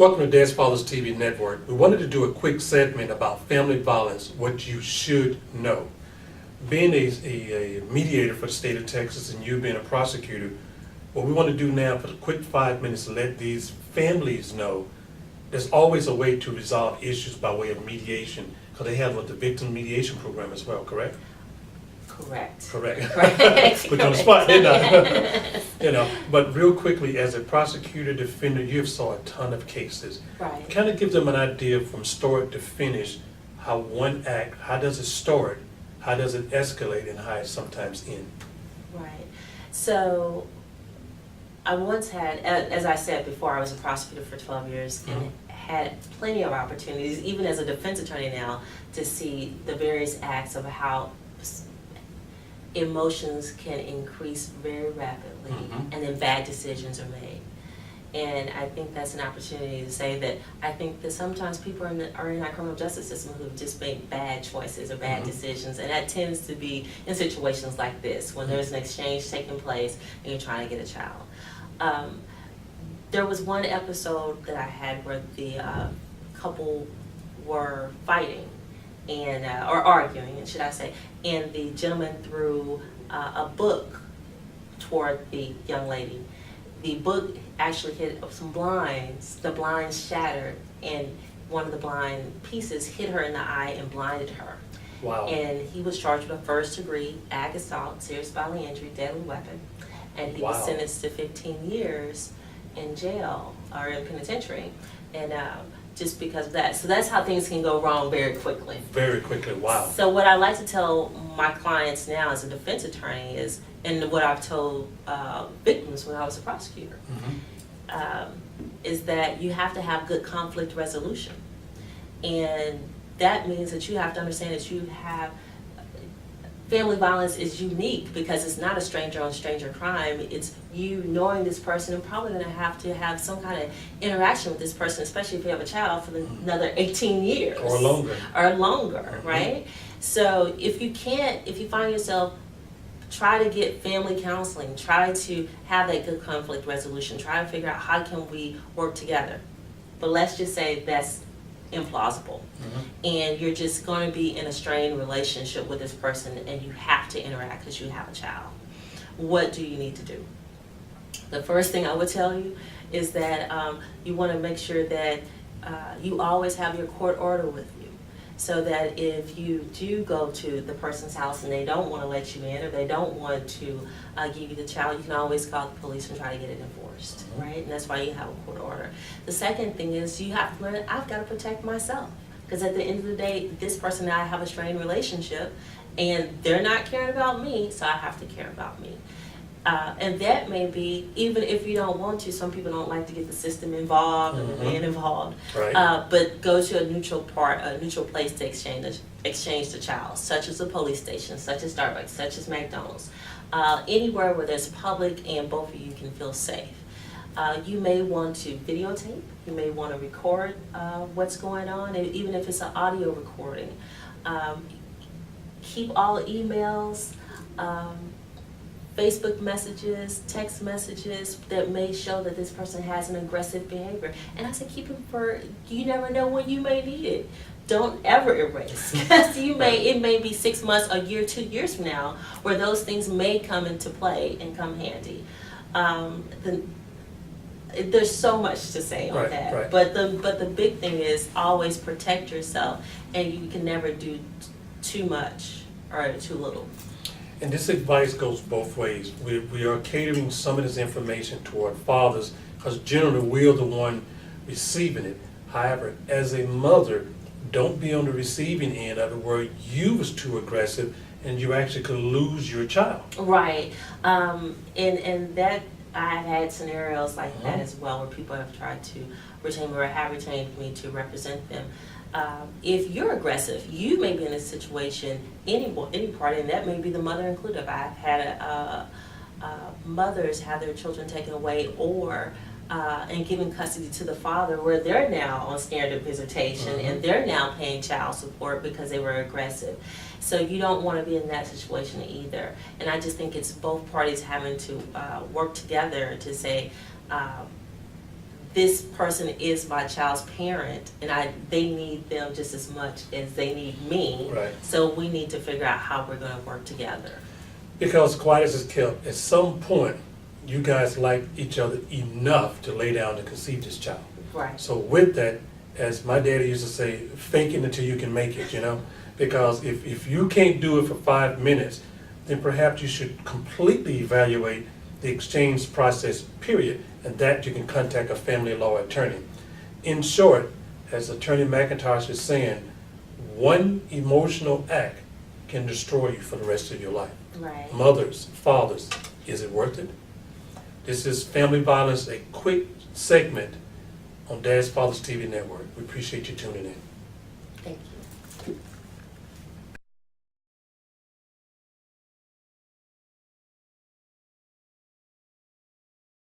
Welcome to Dad's Fathers TV Network. We wanted to do a quick segment about family violence, what you should know. Being a mediator for the state of Texas and you being a prosecutor, what we want to do now for the quick 5 minutes is let these families know there's always a way to resolve issues by way of mediation, because they have the victim mediation program as well, correct? Correct. Correct. Put you on the spot, didn't I? But real quickly, as a prosecutor, defender, you've saw a ton of cases. Right. Kind of give them an idea from start to finish, how one act, how does it start, how does it escalate, and how it sometimes end. Right. So I once had, as I said before, I was a prosecutor for 12 years and had plenty of opportunities, even as a defense attorney now, to see the various acts of how emotions can increase very rapidly and then bad decisions are made. And I think that's an opportunity to say that I think that sometimes people are in our criminal justice system who've just made bad choices or bad decisions, and that tends to be in situations like this, when there's an exchange taking place and you're trying to get a child. There was one episode that I had where the couple were fighting and or arguing, should I say, and the gentleman threw a book toward the young lady. The book actually hit some blinds. The blinds shattered, and one of the blind pieces hit her in the eye and blinded her. Wow. And he was charged with first-degree ag assault, serious bodily injury, deadly weapon, and he was sentenced to 15 years in jail or in penitentiary, and just because of that. So that's how things can go wrong very quickly. Very quickly, wow. So what I like to tell my clients now as a defense attorney is, and what I've told victims when I was a prosecutor, is that you have to have good conflict resolution. And that means that you have to understand that you have, family violence is unique because it's not a stranger on stranger crime. It's you knowing this person and probably going to have some kind of interaction with this person, especially if you have a child, for another 18 years. Or longer. Or longer, right? So if you find yourself, try to get family counseling, try to have that good conflict resolution, try to figure out how can we work together. But let's just say that's implausible, and you're just going to be in a strained relationship with this person and you have to interact because you have a child. What do you need to do? The first thing I would tell you is that you want to make sure that you always have your court order with you, so that if you do go to the person's house and they don't want to let you in or they don't want to give you the child, you can always call the police and try to get it enforced, right? And that's why you have a court order. The second thing is you have to learn, I've got to protect myself, because at the end of the day, this person and I have a strained relationship and they're not caring about me, so I have to care about me. And that may be, even if you don't want to, some people don't like to get the system involved or the man involved, right. But go to a neutral place to exchange the child, such as a police station, such as Starbucks, such as McDonald's, anywhere where there's public and both of you can feel safe. You may want to videotape, you may want to record what's going on, and even if it's an audio recording. Keep all emails, Facebook messages, text messages that may show that this person has an aggressive behavior. And I say keep them you never know when you may need it. Don't ever erase, because it may be 6 months, a year, 2 years from now, where those things may come into play and come handy. There's so much to say on that, right. But the big thing is always protect yourself, and you can never do too much or too little. And this advice goes both ways. We are catering some of this information toward fathers, because generally we're the one receiving it. However, as a mother, don't be on the receiving end of it where you was too aggressive and you actually could lose your child. Right. And that I've had scenarios like that as well, where people have tried to retain or have retained me to represent them. If you're aggressive, you may be in a situation, any party, and that may be the mother included. I've had mothers have their children taken away or and giving custody to the father, where they're now on standard visitation and they're now paying child support because they were aggressive. So you don't want to be in that situation either. And I just think it's both parties having to work together to say, this person is my child's parent, and they need them just as much as they need me. Right. So we need to figure out how we're gonna work together. Because quiet as it's kept, at some point, you guys like each other enough to lay down to conceive this child. Right. So with that, as my daddy used to say, fake it until you can make it, you know? Because if you can't do it for 5 minutes, then perhaps you should completely evaluate the exchange process, period, and that you can contact a family law attorney. In short, as Attorney McIntosh is saying, one emotional act can destroy you for the rest of your life. Right. Mothers, fathers, is it worth it? This is Family Violence, a quick segment on Dad's Fathers TV Network. We appreciate you tuning in. Thank you.